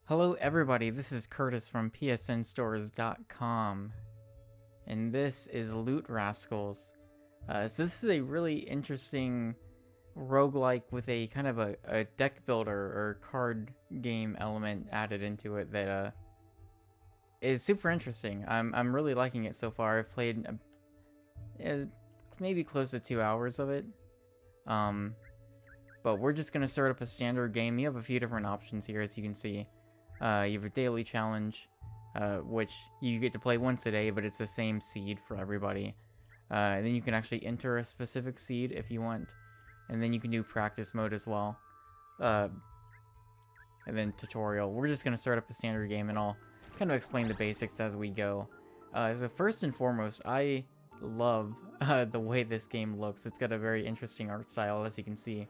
Hello everybody, this is Curtis from PSNStores.com, and this is Loot Rascals. So this is a really interesting roguelike with a kind of a deck builder or card game element added into it that is super interesting. I'm really liking it so far. I've played maybe close to 2 hours of it. But we're just gonna start up a standard game. You have a few different options here, as you can see. You have a daily challenge, which you get to play once a day, but it's the same seed for everybody. And then you can actually enter a specific seed if you want. And then you can do practice mode as well. And then tutorial. We're just going to start up a standard game, and I'll kind of explain the basics as we go. So first and foremost, I love the way this game looks. It's got a very interesting art style, as you can see.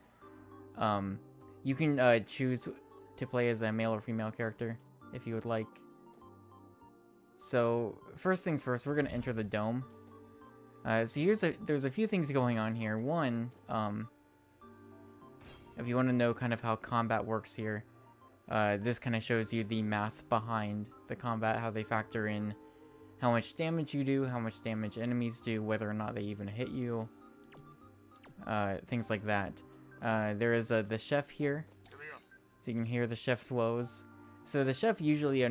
You can choose to play as a male or female character if you would like. So first things first, we're going to enter the dome. So there's a few things going on here. One, if you want to know kind of how combat works here, this kind of shows you the math behind the combat, how they factor in how much damage you do, how much damage enemies do, whether or not they even hit you, things like that. There is the chef here, so you can hear the chef's woes. So the chef usually,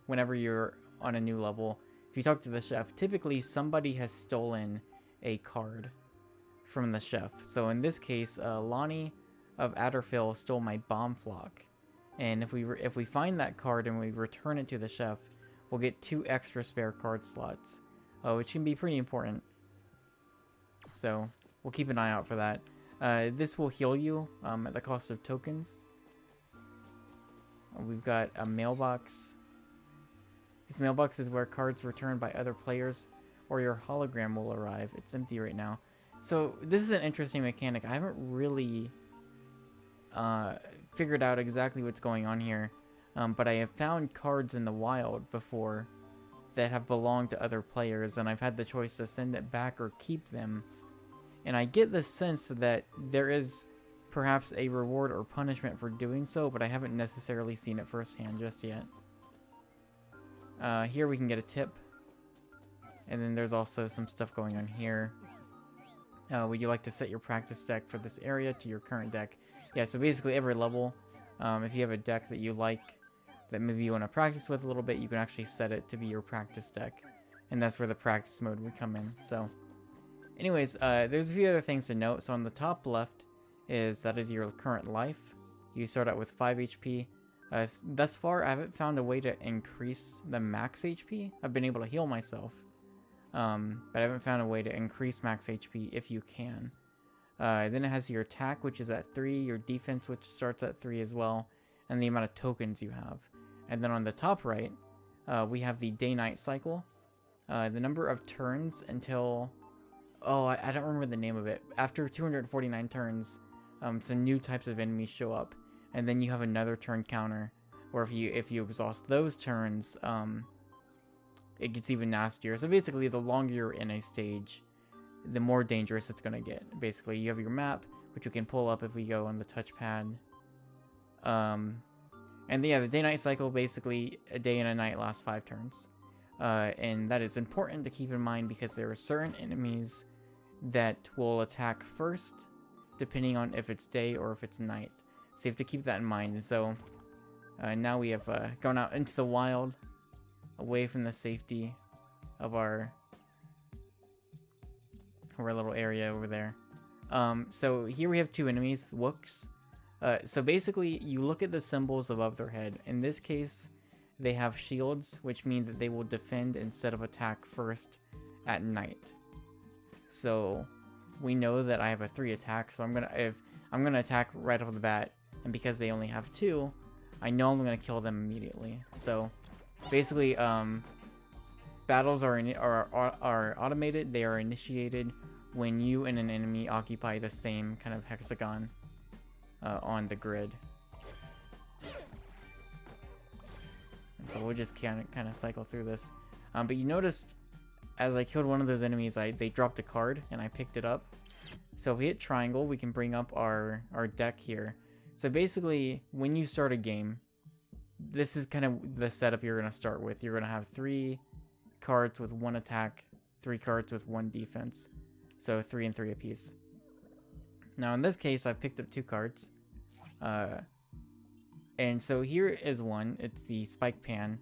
whenever you're on a new level, if you talk to the chef, typically somebody has stolen a card from the chef. So in this case, Lonnie of Adderfill stole my bomb flock, and if we find that card and we return it to the chef, we'll get 2 extra spare card slots, which can be pretty important. So we'll keep an eye out for that. This will heal you at the cost of tokens. We've got a mailbox. This mailbox is where cards returned by other players or your hologram will arrive. It's empty right now. So this is an interesting mechanic. I haven't really figured out exactly what's going on here, but I have found cards in the wild before that have belonged to other players, and I've had the choice to send it back or keep them. And I get the sense that there is perhaps a reward or punishment for doing so, but I haven't necessarily seen it firsthand just yet. Here we can get a tip. And then there's also some stuff going on here. Would you like to set your practice deck for this area to your current deck? Yeah, so basically every level, if you have a deck that you like, that maybe you want to practice with a little bit, you can actually set it to be your practice deck. And that's where the practice mode would come in. So anyways, there's a few other things to note. So on the top left, that is your current life. You start out with 5 HP. Thus far, I haven't found a way to increase the max HP. I've been able to heal myself, but I haven't found a way to increase max HP if you can. Then it has your attack, which is at 3, your defense, which starts at 3 as well, and the amount of tokens you have. And then on the top right, we have the day-night cycle. The number of turns until... Oh, I don't remember the name of it. After 249 turns, some new types of enemies show up, and then you have another turn counter, or if you exhaust those turns, it gets even nastier. So basically, the longer you're in a stage, the more dangerous it's gonna get. Basically, you have your map, which you can pull up if we go on the touchpad. And yeah, the day-night cycle, basically, a day and a night lasts 5 turns. And that is important to keep in mind because there are certain enemies that will attack first, depending on if it's day or if it's night. So you have to keep that in mind. And so now we have gone out into the wild, away from the safety of our little area over there. So here we have 2 enemies, Wooks. So basically, you look at the symbols above their head. In this case, they have shields, which mean that they will defend instead of attack first at night. So we know that I have a 3 attack, so I'm gonna attack right off the bat, and because they only have 2, I know I'm gonna kill them immediately. So basically, battles are automated. They are initiated when you and an enemy occupy the same kind of hexagon on the grid. So we'll just kind of cycle through this. But you noticed, as I killed one of those enemies, they dropped a card, and I picked it up. So if we hit triangle, we can bring up our deck here. So basically, when you start a game, this is kind of the setup you're going to start with. You're going to have 3 cards with 1 attack, 3 cards with 1 defense. So 3 and 3 apiece. Now in this case, I've picked up 2 cards. And so here is one. It's the Spike Pan.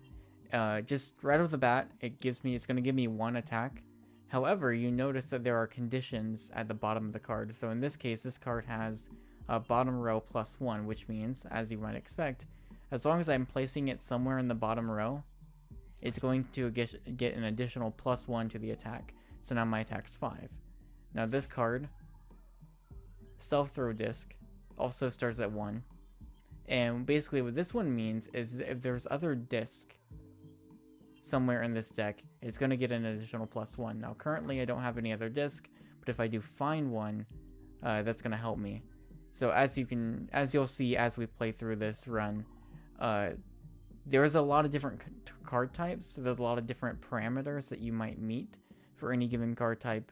Just right off the bat, it's going to give me 1 attack. However, you notice that there are conditions at the bottom of the card. So in this case, this card has a bottom row +1, which means, as you might expect, as long as I'm placing it somewhere in the bottom row, it's going to get an additional +1 to the attack. So now my attack's 5. Now this card, Self-Throw Disc, also starts at 1. And basically what this one means is that if there's other disc somewhere in this deck, it's going to get an additional +1. Now currently I don't have any other disc, but if I do find one, that's going to help me. So as you'll see as we play through this run, there's a lot of different card types. So there's a lot of different parameters that you might meet for any given card type.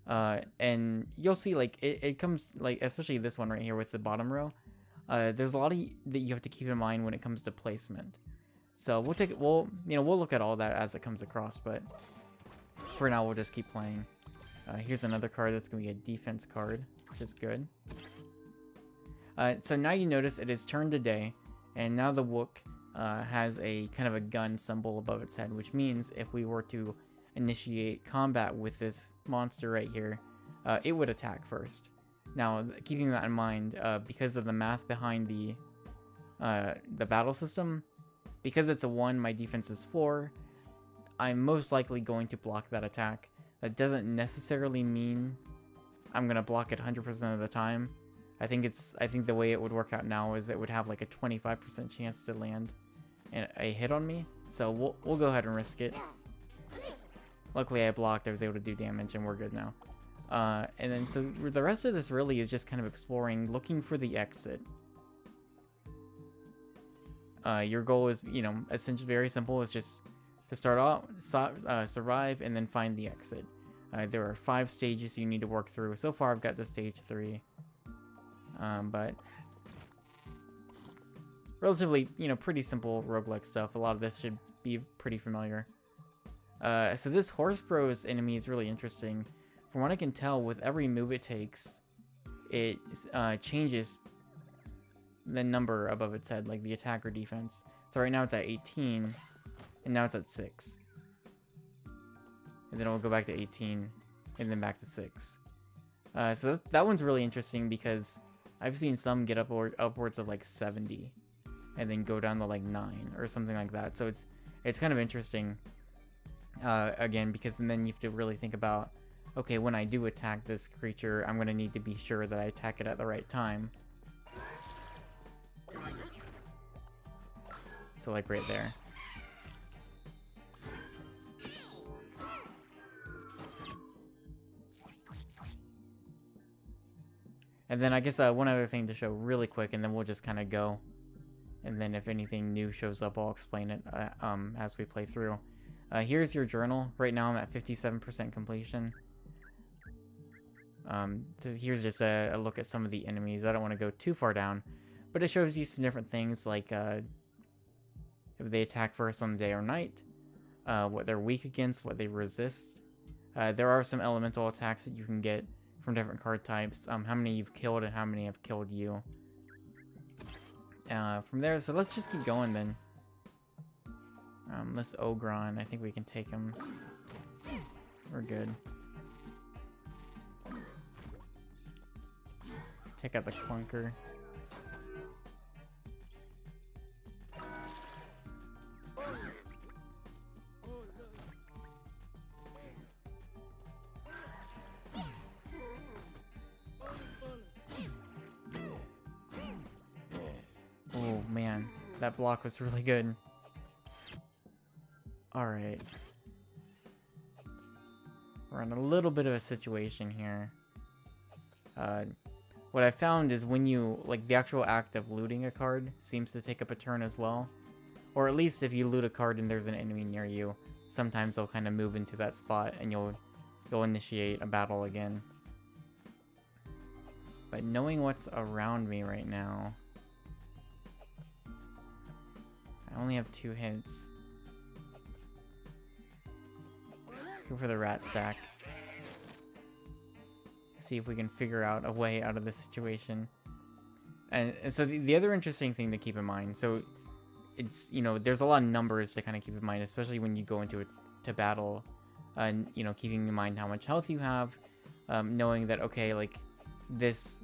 And you'll see, like, it comes, like, especially this one right here with the bottom row. There's a lot that you have to keep in mind when it comes to placement. So we'll look at all that as it comes across, but for now we'll just keep playing. Here's another card that's gonna be a defense card, which is good. So now you notice it is turn to day, and now the Wook has a kind of a gun symbol above its head, which means if we were to initiate combat with this monster right here, it would attack first. Now, keeping that in mind, because of the math behind the battle system, because it's a 1, my defense is 4, I'm most likely going to block that attack. That doesn't necessarily mean I'm gonna block it 100% of the time. I think the way it would work out now is it would have like a 25% chance to land a hit on me. So we'll go ahead and risk it. Luckily I blocked, I was able to do damage, and we're good now. And then so the rest of this really is just kind of exploring, looking for the exit. Your goal is, essentially very simple. It's just to start off, survive, and then find the exit. There are 5 stages you need to work through. So far I've got to stage 3. But relatively, pretty simple roguelike stuff. A lot of this should be pretty familiar. So this Horse Bros enemy is really interesting. From what I can tell, with every move it takes, it changes the number above its head, like the attack or defense. So right now it's at 18, and now it's at 6. And then it will go back to 18, and then back to 6. So that one's really interesting because I've seen some get upwards of like 70, and then go down to like 9 or something like that. So it's kind of interesting. Again, because then you have to really think about, okay, when I do attack this creature, I'm going to need to be sure that I attack it at the right time. So like right there. And then I guess one other thing to show really quick, and then we'll just kind of go. And then if anything new shows up, I'll explain it as we play through. Here's your journal. Right now I'm at 57% completion. So here's just a look at some of the enemies. I don't want to go too far down, but it shows you some different things like if they attack first on the day or night, what they're weak against, what they resist. There are some elemental attacks that you can get from different card types, how many you've killed and how many have killed you. From there, so let's just keep going then. This Ogron, I think we can take him. We're good. Take out the clunker. Oh man, that block was really good. Alright. We're in a little bit of a situation here. What I found is when you, like, the actual act of looting a card seems to take up a turn as well. Or at least if you loot a card and there's an enemy near you, sometimes they'll kind of move into that spot and you'll initiate a battle again. But knowing what's around me right now, I I only have 2 hits. Let's go for the rat stack. See if we can figure out a way out of this situation. And so the other interesting thing to keep in mind, so it's, you know, there's a lot of numbers to kind of keep in mind, especially when you go into to battle, and, you know, keeping in mind how much health you have, knowing that, okay, like, this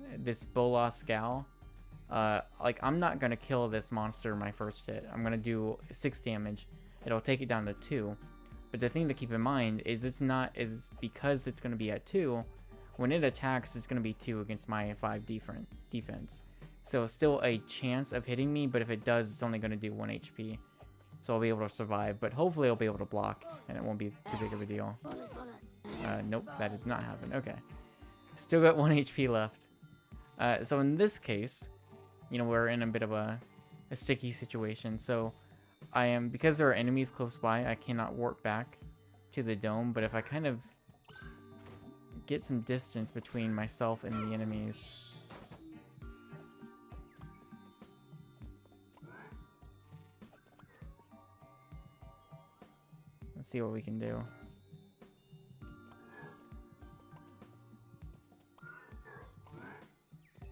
Bolas gal, like, I'm not gonna kill this monster my first hit. I'm gonna do 6 damage. It'll take it down to 2. But the thing to keep in mind is because it's gonna be at 2, when it attacks, it's gonna be 2 against my 5 defense. So still a chance of hitting me, but if it does, it's only gonna do 1 HP. So I'll be able to survive, but hopefully I'll be able to block, and it won't be too big of a deal. Nope, that did not happen. Okay. Still got 1 HP left. So in this case, you know, we're in a bit of a sticky situation. So because there are enemies close by, I cannot warp back to the dome, but if I kind of get some distance between myself and the enemies... Let's see what we can do.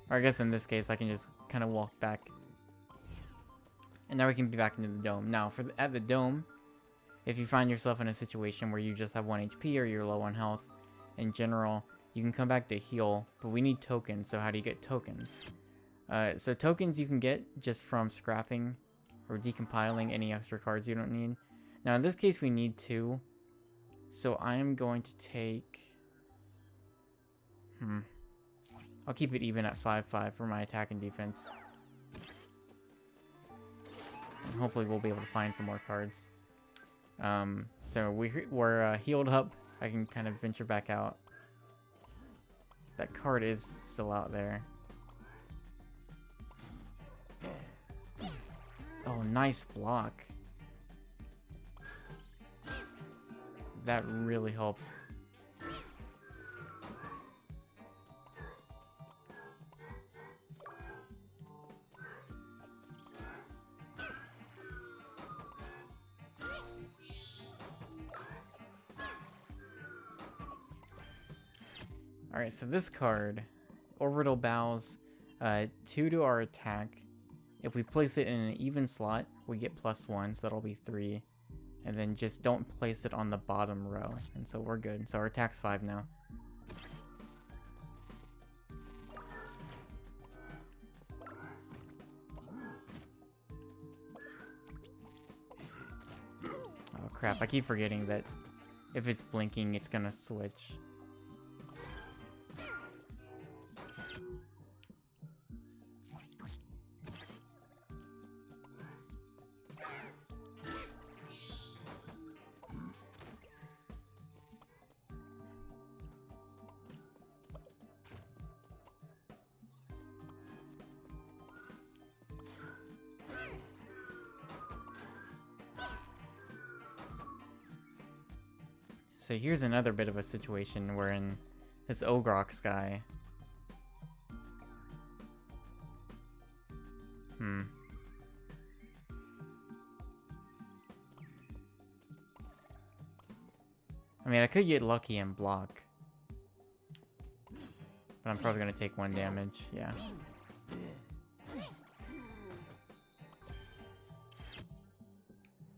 Or I guess in this case, I can just kind of walk back. And now we can be back into the dome. Now, at the dome, if you find yourself in a situation where you just have 1 HP or you're low on health, in general, you can come back to heal, but we need tokens. So how do you get tokens? So tokens you can get just from scrapping or decompiling any extra cards you don't need. Now in this case we need 2, so I am going to take... I'll keep it even at 5-5 for my attack and defense. And hopefully we'll be able to find some more cards. So we're healed up. I can kind of venture back out. That card is still out there. Oh, nice block. That really helped. Alright, so this card, Orbital Bows, 2 to our attack. If we place it in an even slot, we get +1, so that'll be 3. And then just don't place it on the bottom row. And so we're good. So our attack's 5 now. Oh crap, I keep forgetting that if it's blinking, it's gonna switch. So here's another bit of a situation wherein this Ogrox guy. I mean, I could get lucky and block. But I'm probably going to take 1 damage, yeah.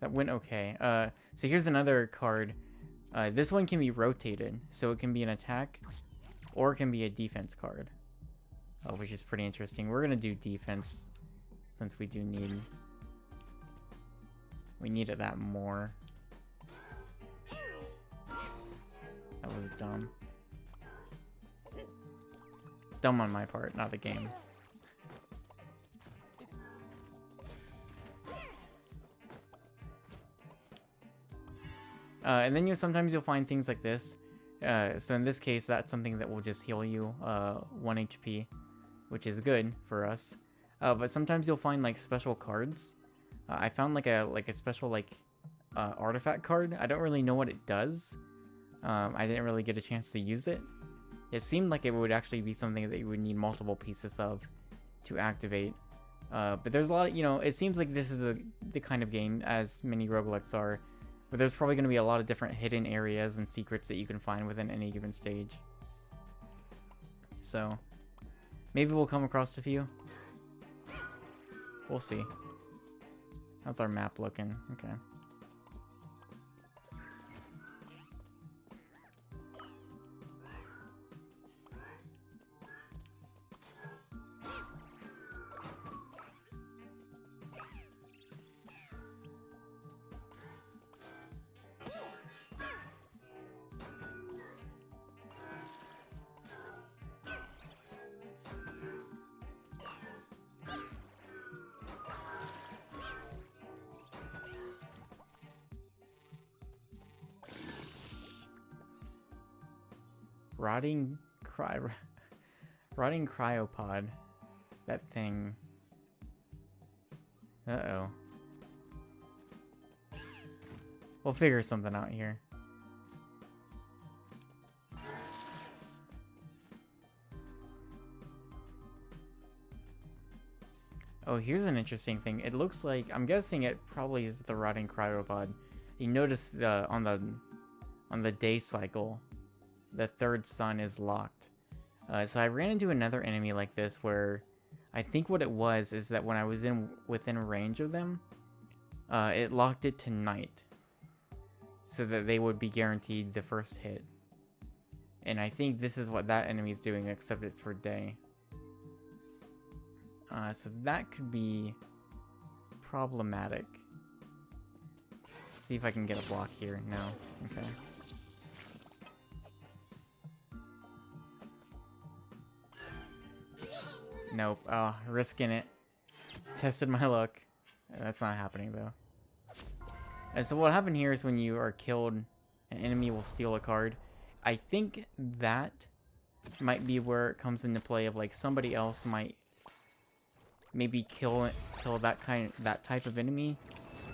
That went okay. So here's another card. This one can be rotated, so it can be an attack, or it can be a defense card, which is pretty interesting. We're gonna do defense, since we need it that more. That was dumb. Dumb on my part, not the game. And then sometimes you'll find things like this. So in this case, that's something that will just heal you 1 HP, which is good for us. But sometimes you'll find like special cards. I found like a special artifact card. I don't really know what it does. I didn't really get a chance to use it. It seemed like it would actually be something that you would need multiple pieces of to activate. But there's a lot of, it seems like this is the kind of game, as many roguelikes are, where there's probably going to be a lot of different hidden areas and secrets that you can find within any given stage. So, maybe we'll come across a few. We'll see. How's our map looking? Okay. Rotting cryopod. That thing. Uh-oh. We'll figure something out here. Oh, here's an interesting thing. It looks like, I'm guessing it probably is the rotting cryopod. You notice on the day cycle, the third sun is locked. So I ran into another enemy like this where I think what it was is that when I was within range of them, it locked it to night so that they would be guaranteed the first hit. And I think this is what that enemy is doing, except it's for day. So that could be problematic. See if I can get a block here. No. Okay. Nope. Oh, risking it. Tested my luck. That's not happening though. And so what happened here is when you are killed, an enemy will steal a card. I think that might be where it comes into play of like somebody else might maybe kill that type of enemy,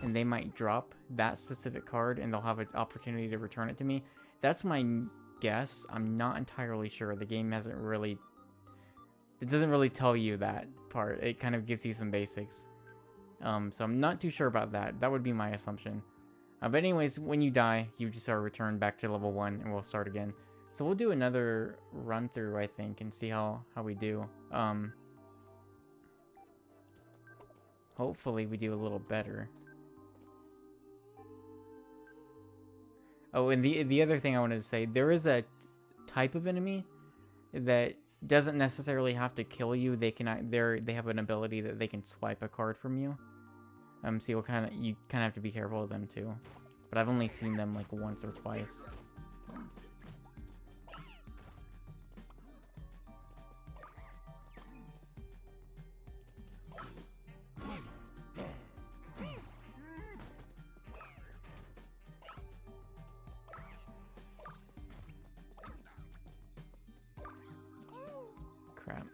and they might drop that specific card and they'll have an opportunity to return it to me. That's my guess. I'm not entirely sure. The game hasn't really, it doesn't really tell you that part. It kind of gives you some basics. So I'm not too sure about that. That would be my assumption. But anyways, when you die, you just are returned back to level 1 and we'll start again. So we'll do another run through, I think, and see how we do. Hopefully we do a little better. Oh, and the other thing I wanted to say, there is a type of enemy that doesn't necessarily have to kill you. They have an ability that they can swipe a card from you. So you kind of have to be careful of them too. But I've only seen them like once or twice. Crap.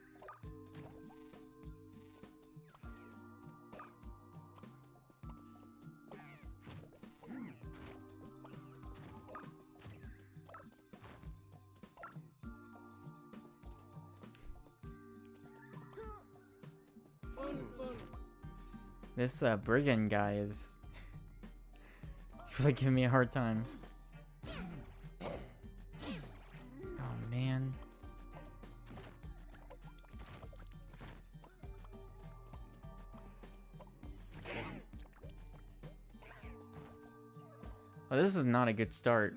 This brigand guy is it's really giving me a hard time. Oh man. Well, this is not a good start.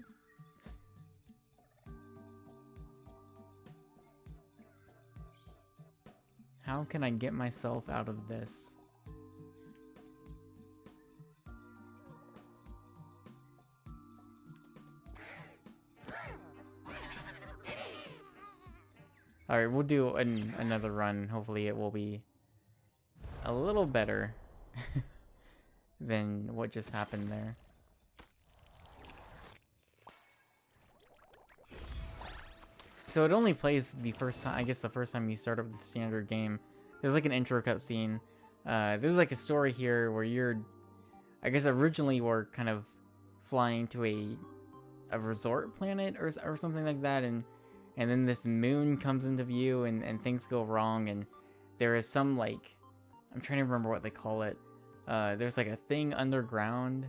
How can I get myself out of this? Alright, we'll do another run. Hopefully it will be a little better than what just happened there. So it only plays the first time, I guess the first time you start up the standard game. There's like an intro cutscene. There's like a story here where you're, I guess originally we're kind of flying to a resort planet or something like that, and then this moon comes into view and things go wrong, and there is some like I'm trying to remember what they call it. There's like a thing underground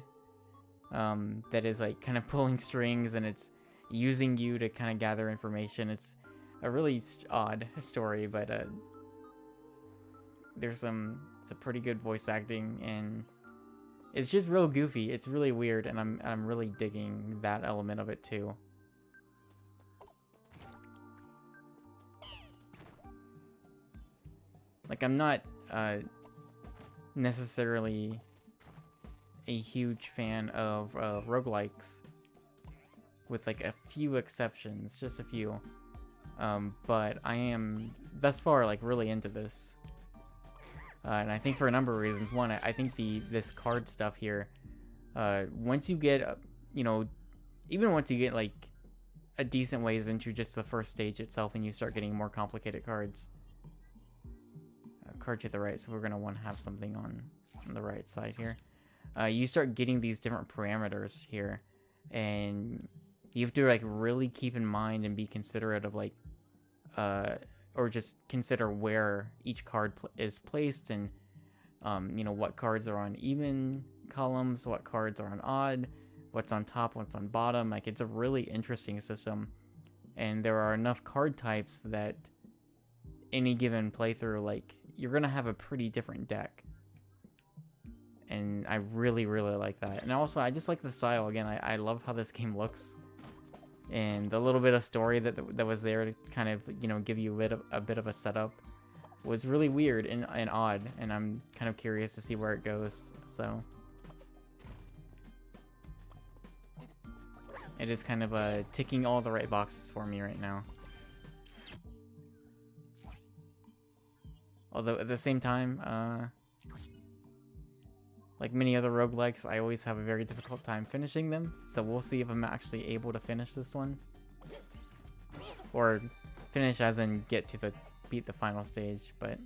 that is like kind of pulling strings, and it's using you to kind of gather information. It's a really odd story, but there's some pretty good voice acting, and it's just real goofy. It's really weird, and I'm really digging that element of it too. Like, I'm not necessarily a huge fan of roguelikes, with like a few exceptions, just a few. But I am thus far like really into this, and I think for a number of reasons. One, I think this card stuff here, once you get you know, even once you get like a decent ways into just the first stage itself, and you start getting more complicated cards. Card to the right, so we're gonna want to have something on the right side here. You start getting these different parameters here, and you have to like really keep in mind and be considerate of like or just consider where each card is placed, and you know, what cards are on even columns, what cards are on odd, what's on top, what's on bottom. Like, it's a really interesting system, and there are enough card types that any given playthrough, like, you're gonna have a pretty different deck, and I really like that. And also, I just like the style. Again, I love how this game looks, and the little bit of story that was there to kind of, you know, give you a bit of a setup was really weird and odd, and I'm kind of curious to see where it goes. So it is kind of ticking all the right boxes for me right now. Although at the same time, like many other roguelikes, I always have a very difficult time finishing them. So we'll see if I'm actually able to finish this one. Or finish as in get to beat the final stage, but...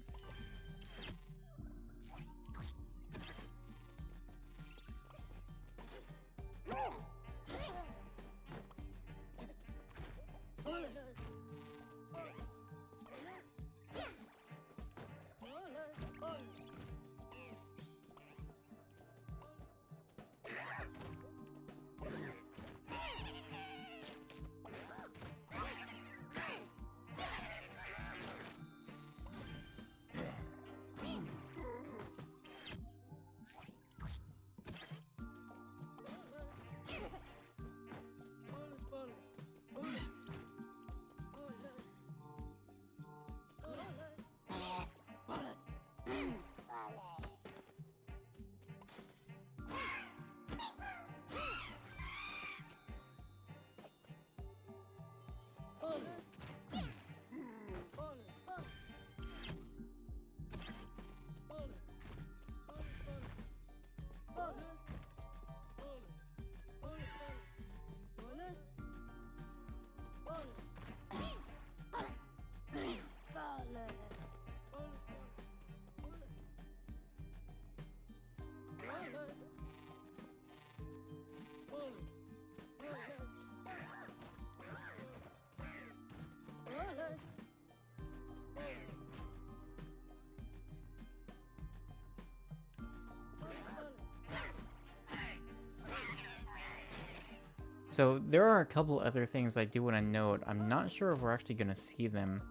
So there are a couple other things I do want to note. I'm not sure if we're actually going to see them,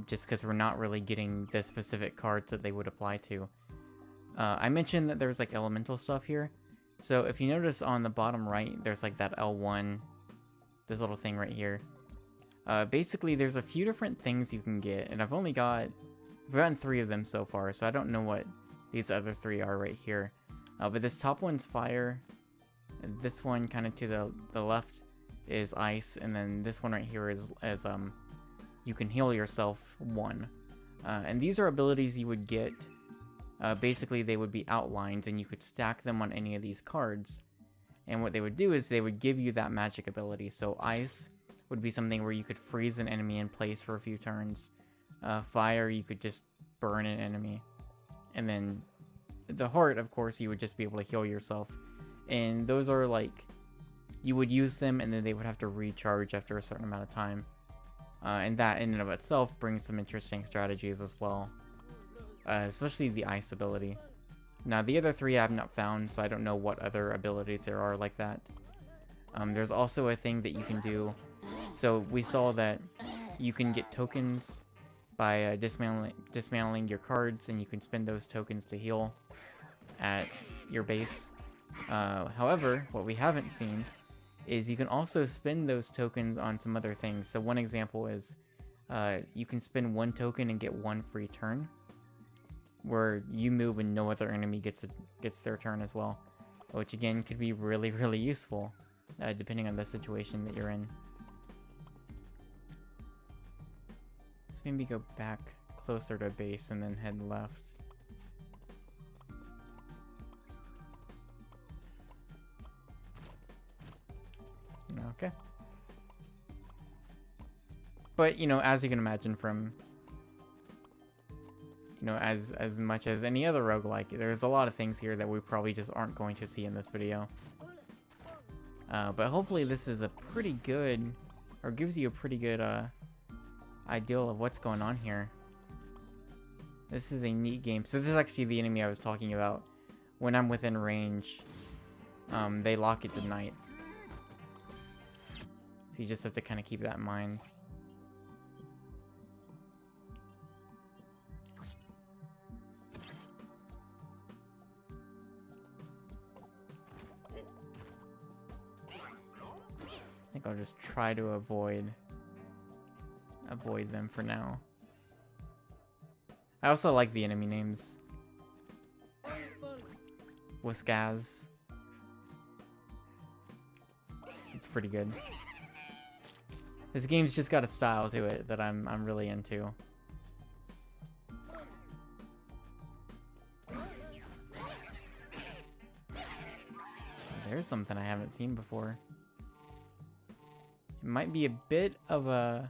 just because we're not really getting the specific cards that they would apply to. I mentioned that there's like elemental stuff here. So if you notice on the bottom right, there's like that L1, this little thing right here. Basically, there's a few different things you can get, and I've gotten 3 of them so far, so I don't know what these other 3 are right here. But this top one's fire. This one kind of to the left is ice, and then this one right here is you can heal yourself 1. And these are abilities you would get. Basically, they would be outlines, and you could stack them on any of these cards. And what they would do is they would give you that magic ability. So ice would be something where you could freeze an enemy in place for a few turns. Fire, you could just burn an enemy. And then the heart, of course, you would just be able to heal yourself. And those are like, you would use them and then they would have to recharge after a certain amount of time. And that in and of itself brings some interesting strategies as well. especially the ice ability. Now, the other three I have not found, so I don't know what other abilities there are like that. There's also a thing that you can do. So we saw that you can get tokens by dismantling your cards, and you can spend those tokens to heal at your base. However, what we haven't seen is you can also spend those tokens on some other things. So one example is you can spend 1 token and get 1 free turn, where you move and no other enemy gets their turn as well, which again could be really, really useful depending on the situation that you're in. Let's maybe go back closer to base and then head left. Okay. But, you know, as you can imagine from, you know, as much as any other roguelike, there's a lot of things here that we probably just aren't going to see in this video. But hopefully this is a pretty good, or gives you a pretty good idea of what's going on here. This is a neat game. So this is actually the enemy I was talking about. When I'm within range, they lock it to night. So you just have to kind of keep that in mind. I think I'll just try to avoid them for now. I also like the enemy names. Rascals. It's pretty good. This game's just got a style to it that I'm really into. There's something I haven't seen before. It might be a bit of a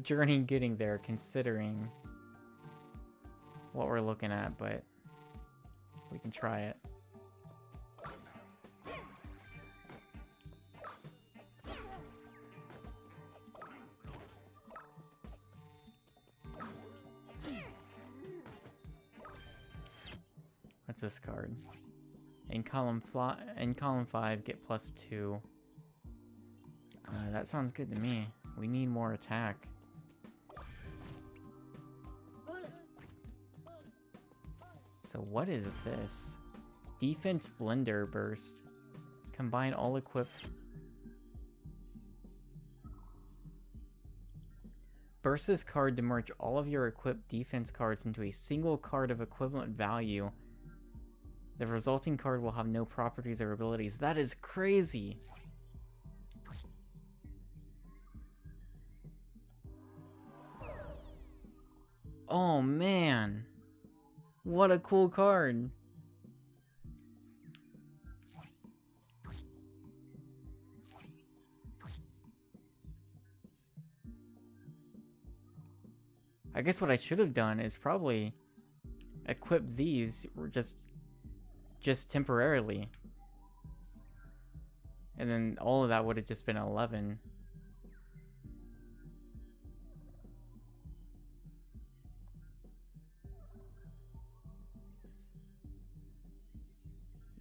journey getting there, considering what we're looking at, but we can try it. What's this card? In column 5, get +2. That sounds good to me. We need more attack. So what is this? Defense Blender Burst. Combine all equipped. Burst this card to merge all of your equipped defense cards into a single card of equivalent value. The resulting card will have no properties or abilities. That is crazy! Oh man! What a cool card! I guess what I should have done is probably equip these just temporarily. And then all of that would have just been 11.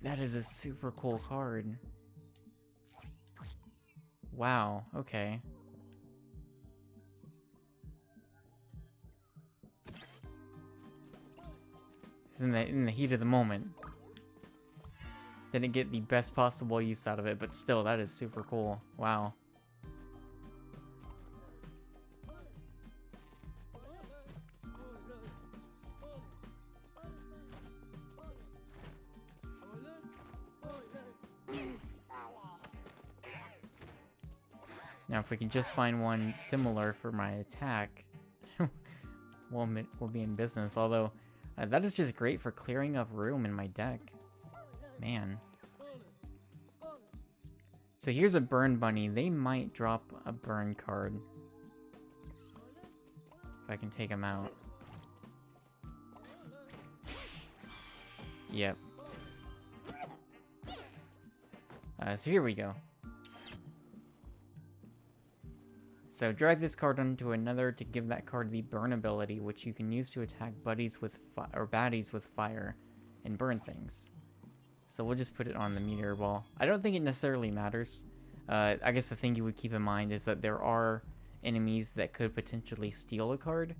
That is a super cool card. Wow, okay. It's in the heat of the moment. Didn't get the best possible use out of it, but still, that is super cool. Wow. Now, if we can just find one similar for my attack, we'll be in business. Although, that is just great for clearing up room in my deck. Man. So here's a burn bunny. They might drop a burn card. If I can take them out. Yep. So here we go. So drag this card onto another to give that card the burn ability, which you can use to attack buddies with baddies with fire and burn things. So we'll just put it on the meteor ball. I don't think it necessarily matters. I guess the thing you would keep in mind is that there are enemies that could potentially steal a card,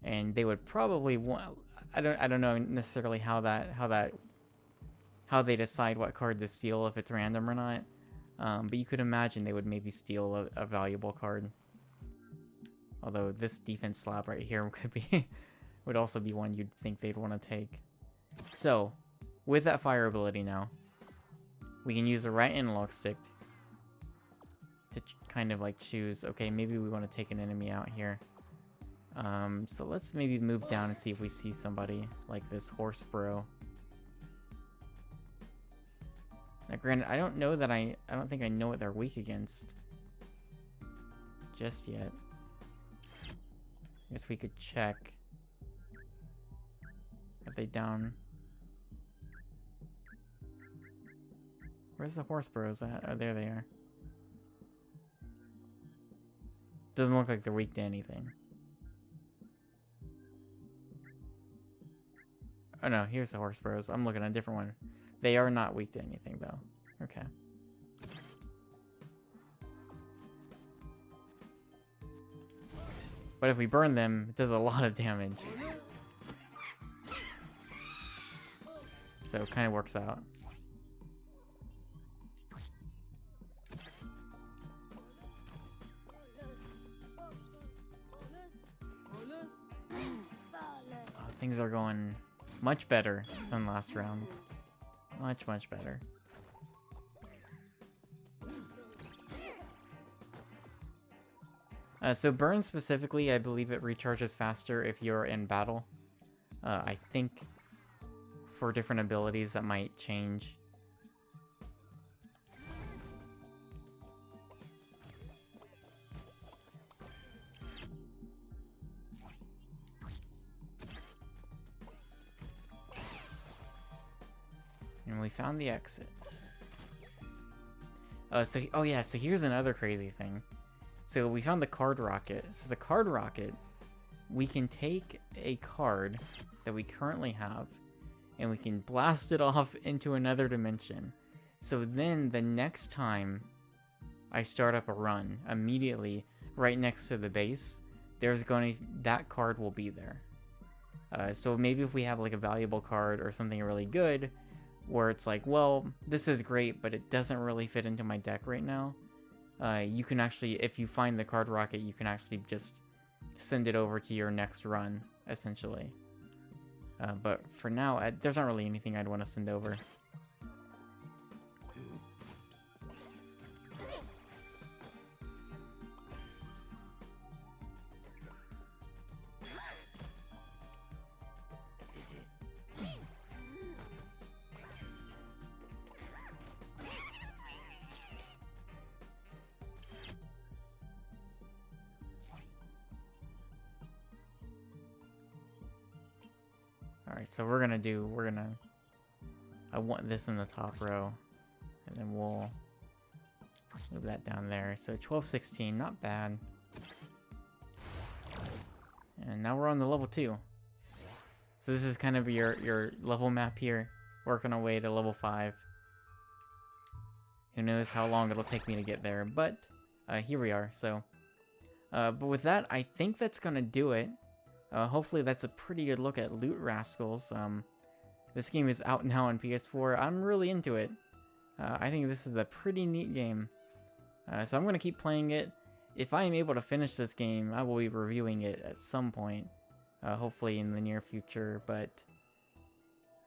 and they would probably want. I don't know necessarily how they decide what card to steal, if it's random or not. But you could imagine they would maybe steal a valuable card. Although this defense slab right here could be would also be one you'd think they'd want to take. So, with that fire ability now, we can use the right analog stick to kind of like choose, okay, maybe we want to take an enemy out here. So let's maybe move down and see if we see somebody like this horse bro. Now granted, I don't think I know what they're weak against just yet. I guess we could check. Are they down? Where's the horse bros at? Oh, there they are. Doesn't look like they're weak to anything. Oh no, here's the horse bros. I'm looking at a different one. They are not weak to anything though. Okay. But if we burn them, it does a lot of damage. So it kind of works out. Things are going much better than last round. Much, much better. So burn specifically, I believe it recharges faster if you're in battle. I think for different abilities that might change. And we found the exit. Oh yeah, so here's another crazy thing. So we found the card rocket. So the card rocket, we can take a card that we currently have, and we can blast it off into another dimension. So then the next time I start up a run, immediately right next to the base, that card will be there. So maybe if we have like a valuable card or something really good, where it's like, well, this is great, but it doesn't really fit into my deck right now. You can actually, if you find the card rocket, you can actually just send it over to your next run, essentially. But for now, there's not really anything I'd want to send over. Alright, so I want this in the top row, and then we'll move that down there. So 12-16, not bad. And now we're on the level 2. So this is kind of your level map here, working our way to level 5. Who knows how long it'll take me to get there, but here we are. So, but with that, I think that's gonna do it. Hopefully that's a pretty good look at Loot Rascals. This game is out now on PS4. I'm really into it. I think this is a pretty neat game. So I'm going to keep playing it. If I am able to finish this game, I will be reviewing it at some point. Hopefully in the near future, but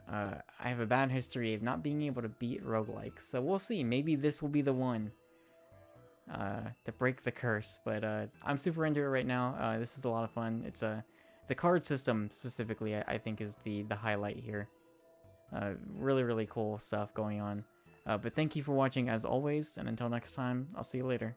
I have a bad history of not being able to beat roguelikes. So we'll see. Maybe this will be the one to break the curse. But I'm super into it right now. This is a lot of fun. It's the card system specifically, I think, is the highlight here. Really, really cool stuff going on. But thank you for watching as always, and until next time, I'll see you later.